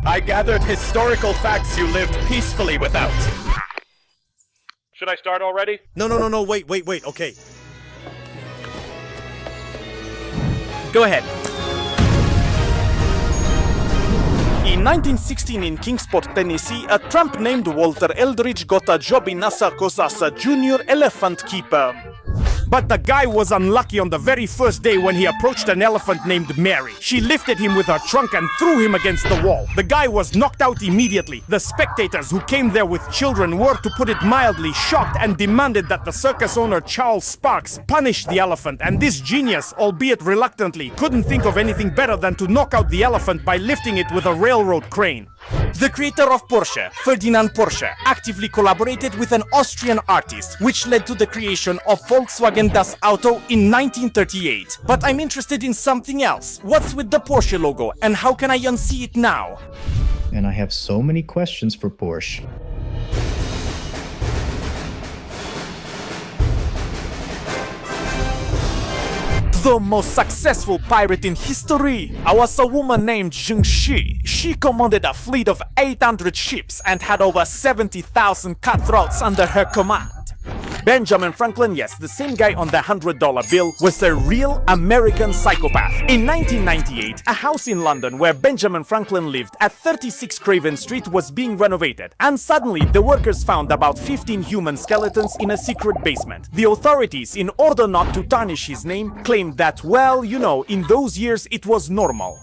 I gathered historical facts you lived peacefully without. Should I start already? No, wait, okay. Go ahead. In 1916 in Kingsport, Tennessee, a tramp named Walter Eldridge got a job in Nassau as a junior elephant keeper. But the guy was unlucky on the very first day when he approached an elephant named Mary. She lifted him with her trunk and threw him against the wall. The guy was knocked out immediately. The spectators who came there with children were, to put it mildly, shocked and demanded that the circus owner Charles Sparks punish the elephant. And this genius, albeit reluctantly, couldn't think of anything better than to knock out the elephant by lifting it with a railroad crane. The creator of Porsche, Ferdinand Porsche, actively collaborated with an Austrian artist, which led to the creation of Volkswagen Das Auto in 1938. But I'm interested in something else. What's with the Porsche logo, and how can I unsee it now? And I have so many questions for Porsche. The most successful pirate in history was a woman named Zheng Shi. She commanded a fleet of 800 ships and had over 70,000 cutthroats under her command. Benjamin Franklin, yes, the same guy on the $100 bill, was a real American psychopath. In 1998, a house in London where Benjamin Franklin lived at 36 Craven Street was being renovated, and suddenly the workers found about 15 human skeletons in a secret basement. The authorities, in order not to tarnish his name, claimed that, well, you know, in those years it was normal.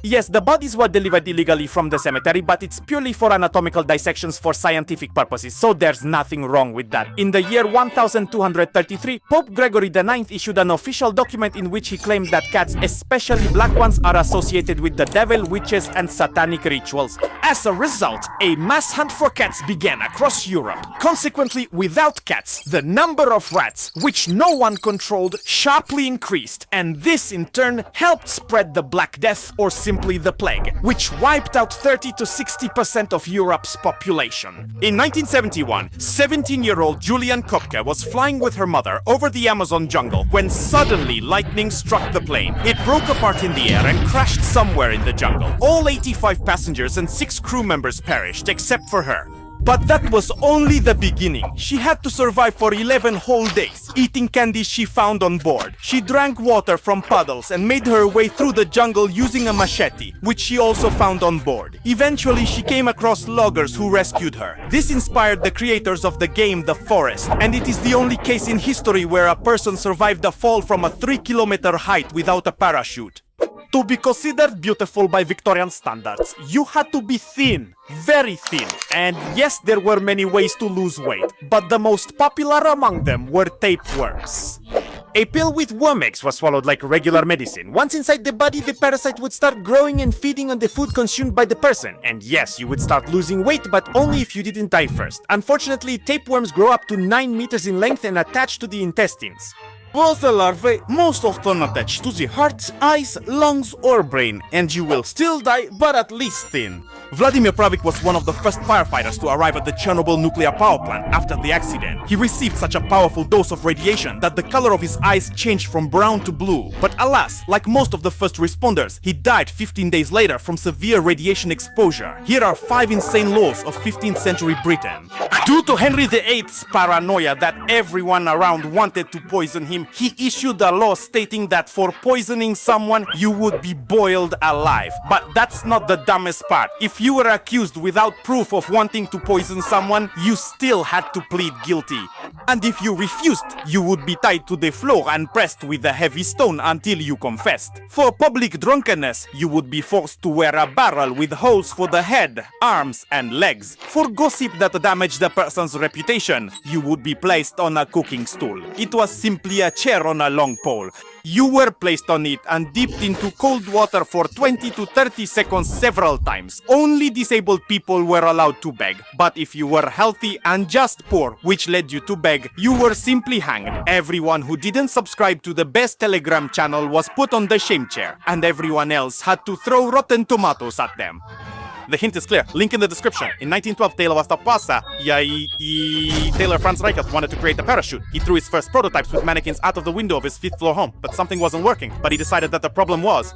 Yes, the bodies were delivered illegally from the cemetery, but it's purely for anatomical dissections for scientific purposes, so there's nothing wrong with that. In the year 1233, Pope Gregory IX issued an official document in which he claimed that cats, especially black ones, are associated with the devil, witches, and satanic rituals. As a result, a mass hunt for cats began across Europe. Consequently, without cats, the number of rats, which no one controlled, sharply increased, and this in turn helped spread the Black Death, or simply the plague, which wiped out 30 to 60% of Europe's population. In 1971, 17-year-old Julian Kopke was flying with her mother over the Amazon jungle when suddenly lightning struck the plane. It broke apart in the air and crashed somewhere in the jungle. All 85 passengers and 6 crew members perished except for her. But that was only the beginning. She had to survive for 11 whole days, eating candies she found on board. She drank water from puddles and made her way through the jungle using a machete, which she also found on board. Eventually, she came across loggers who rescued her. This inspired the creators of the game The Forest, and it is the only case in history where a person survived a fall from a 3-kilometer height without a parachute. To be considered beautiful by Victorian standards, you had to be thin, very thin. And yes, there were many ways to lose weight, but the most popular among them were tapeworms. A pill with worm eggs was swallowed like regular medicine. Once inside the body, the parasite would start growing and feeding on the food consumed by the person. And yes, you would start losing weight, but only if you didn't die first. Unfortunately, tapeworms grow up to 9 meters in length and attach to the intestines. Both the larvae most often attach to the heart, eyes, lungs, or brain, and you will still die, but at least thin. Vladimir Pravik was one of the first firefighters to arrive at the Chernobyl nuclear power plant after the accident. He received such a powerful dose of radiation that the color of his eyes changed from brown to blue. But alas, like most of the first responders, he died 15 days later from severe radiation exposure. Here are 5 insane laws of 15th century Britain. Due to Henry VIII's paranoia that everyone around wanted to poison him, he issued a law stating that for poisoning someone, you would be boiled alive. But that's not the dumbest part. If you were accused without proof of wanting to poison someone, you still had to plead guilty. And if you refused, you would be tied to the floor and pressed with a heavy stone until you confessed. For public drunkenness, you would be forced to wear a barrel with holes for the head, arms, and legs. For gossip that damaged the person's reputation, you would be placed on a cooking stool. It was simply a chair on a long pole. You were placed on it and dipped into cold water for 20 to 30 seconds several times. Only disabled people were allowed to beg. But if you were healthy and just poor, which led you to beg, you were simply hanged. Everyone who didn't subscribe to the best Telegram channel was put on the shame chair, and everyone else had to throw rotten tomatoes at them. The hint is clear. Link in the description. In 1912, Taylor was the pasa. Taylor Franz Reichert wanted to create a parachute. He threw his first prototypes with mannequins out of the window of his 5th floor home, but something wasn't working. But he decided that the problem was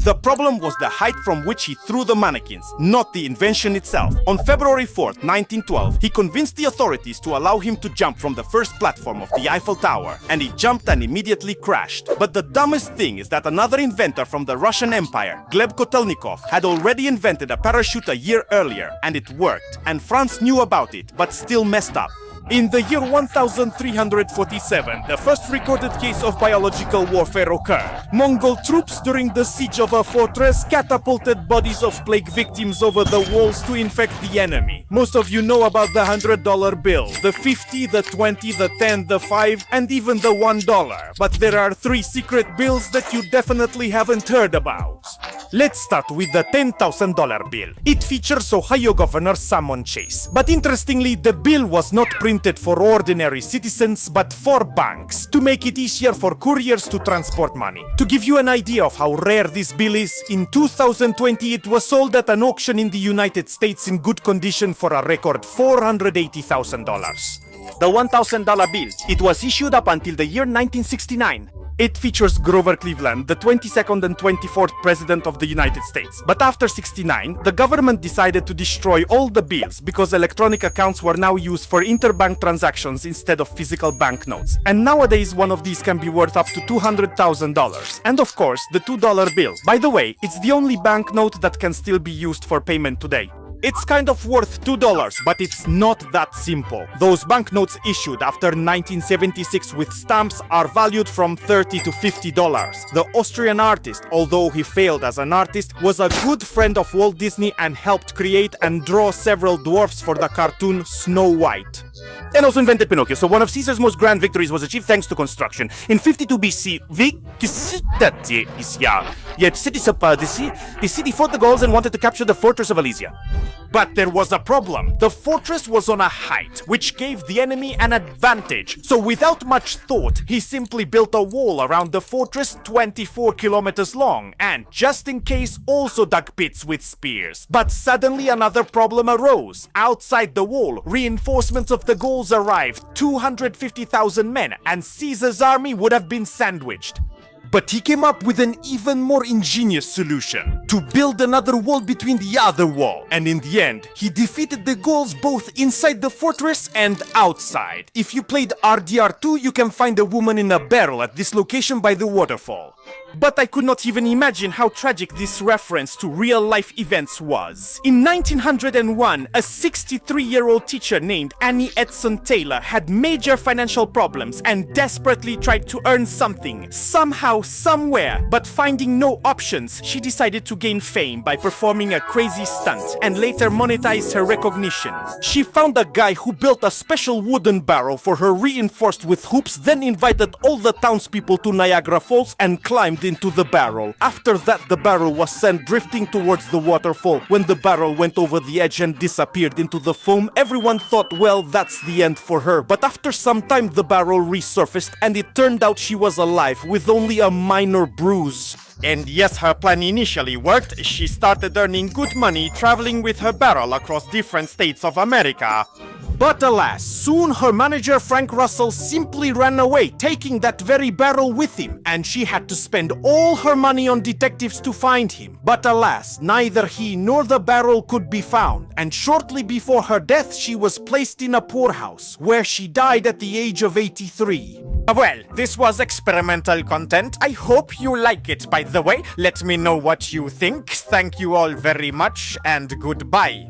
the problem was the height from which he threw the mannequins, not the invention itself. On February 4th, 1912, he convinced the authorities to allow him to jump from the first platform of the Eiffel Tower, and he jumped and immediately crashed. But the dumbest thing is that another inventor from the Russian Empire, Gleb Kotelnikov, had already invented a parachute a year earlier, and it worked, and France knew about it, but still messed up. In the year 1347, the first recorded case of biological warfare occurred. Mongol troops during the siege of a fortress catapulted bodies of plague victims over the walls to infect the enemy. Most of you know about the $100 bill, the 50, the 20, the 10, the 5, and even the $1. But there are 3 secret bills that you definitely haven't heard about. Let's start with the $10,000 bill. It features Ohio Governor Salmon Chase. But interestingly, the bill was not printed for ordinary citizens, but for banks, to make it easier for couriers to transport money. To give you an idea of how rare this bill is, in 2020 it was sold at an auction in the United States in good condition for a record $480,000. The $1,000 bill, it was issued up until the year 1969. It features Grover Cleveland, the 22nd and 24th President of the United States. But after '69, the government decided to destroy all the bills because electronic accounts were now used for interbank transactions instead of physical banknotes. And nowadays, one of these can be worth up to $200,000. And of course, the $2 bill. By the way, it's the only banknote that can still be used for payment today. It's kind of worth $2, but it's not that simple. Those banknotes issued after 1976 with stamps are valued from $30 to $50. The Austrian artist, although he failed as an artist, was a good friend of Walt Disney and helped create and draw several dwarfs for the cartoon Snow White. And also invented Pinocchio, so one of Caesar's most grand victories was achieved thanks to construction. In 52 BC, the city fought the Gauls and wanted to capture the fortress of Alesia. But there was a problem. The fortress was on a height, which gave the enemy an advantage. So without much thought, he simply built a wall around the fortress 24 kilometers long, and just in case also dug pits with spears. But suddenly another problem arose. Outside the wall, reinforcements of the Gauls arrived, 250,000 men, and Caesar's army would have been sandwiched. But he came up with an even more ingenious solution: to build another wall between the other wall. And in the end, he defeated the Gauls both inside the fortress and outside. If you played RDR2, you can find a woman in a barrel at this location by the waterfall. But I could not even imagine how tragic this reference to real-life events was. In 1901, a 63-year-old teacher named Annie Edson Taylor had major financial problems and desperately tried to earn something, somehow, somewhere. But finding no options, she decided to gain fame by performing a crazy stunt and later monetize her recognition. She found a guy who built a special wooden barrel for her reinforced with hoops, then invited all the townspeople to Niagara Falls and climbed into the barrel. After that, the barrel was sent drifting towards the waterfall. When the barrel went over the edge and disappeared into the foam, everyone thought, well, that's the end for her. But after some time, the barrel resurfaced, and it turned out she was alive with only a minor bruise. And yes, her plan initially worked. She started earning good money traveling with her barrel across different states of America. But alas, soon her manager Frank Russell simply ran away, taking that very barrel with him, and she had to spend all her money on detectives to find him. But alas, neither he nor the barrel could be found, and shortly before her death she was placed in a poorhouse, where she died at the age of 83. Well, this was experimental content. I hope you like it, by the way. Let me know what you think. Thank you all very much, and goodbye.